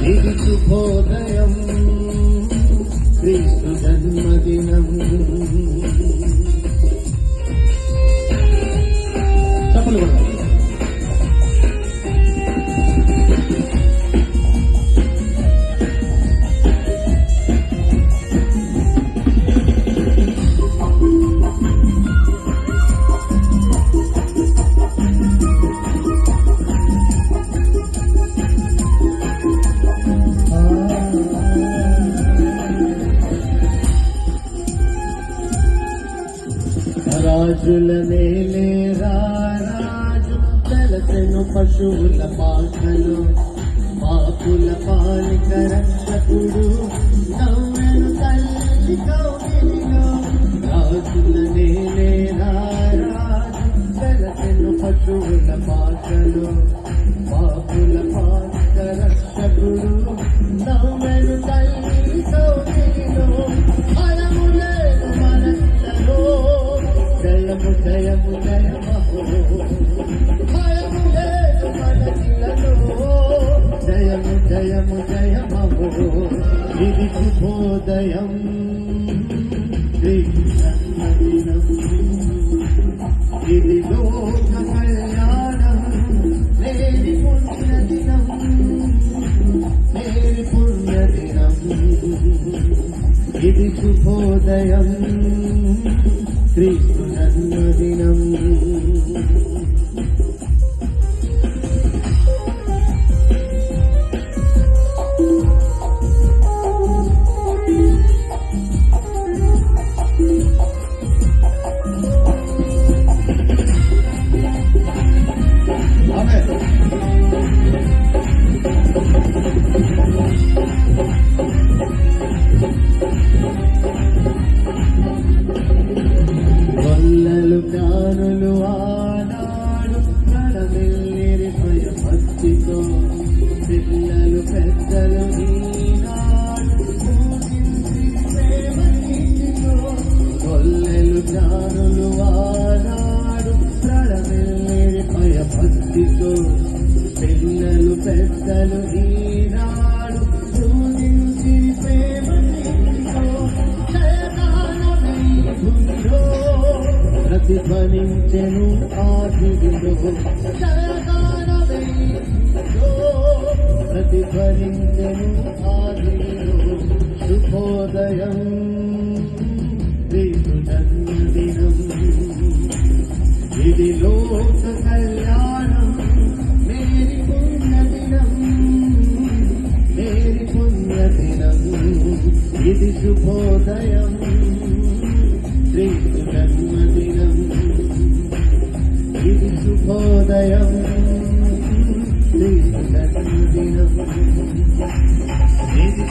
ఇది శుభోదయం క్రీస్తు జన్మదినం. చప్పలు కూడా రాజుల నేలే రాజు తెలసెను పశువుల పాకలు పాపుల పాలిక రక్షకుడు నవ్వెను తల్లి కౌగిలిలో. రాజుల నేలే రాజు తెలసెను పశువుల పాకలు పాపుల పాలిక రక్షకుడు నవ్వెను తల్లి కౌగిలిలో. జయము జయము జయమహో భయము లేదు మనకిలలో. జయము జయము జయమహో ఇది శుభోదయం జన్మదినం. ఇది లోక కళ్యాణం నేరి పుణ్యదినం నేరి పుణ్యదినం. ఇది శుభోదయం క్రీస్తు జన్మదినం. గొల్లలు జ్ఞానులు ఆనాడు నడమిల్లిరి భయభక్తితో. పిల్లలు పెద్దలు ఈనాడు పూజించి ప్రేమతో. గొల్లలు జ్ఞానులు ఆనాడు నడమిల్లిరి భయభక్తితో. పిల్లలు పెద్దలు ఈనాడు పూజించి ప్రేమతో. ప్రతిధ్వనించెను ఆదిలో ప్రతిధ్వనించెను ఆదిలో. శుభోదయం క్రీస్తు జన్మదినం. ఇది లోక కళ్యాణం మేరి పుణ్యదినం మేరి పుణ్యదినం. ఇది శుభోదయం క్రీస్తు జన్మదినం. ఇది శుభోదయం క్రీస్తు జన్మదినం. ఇది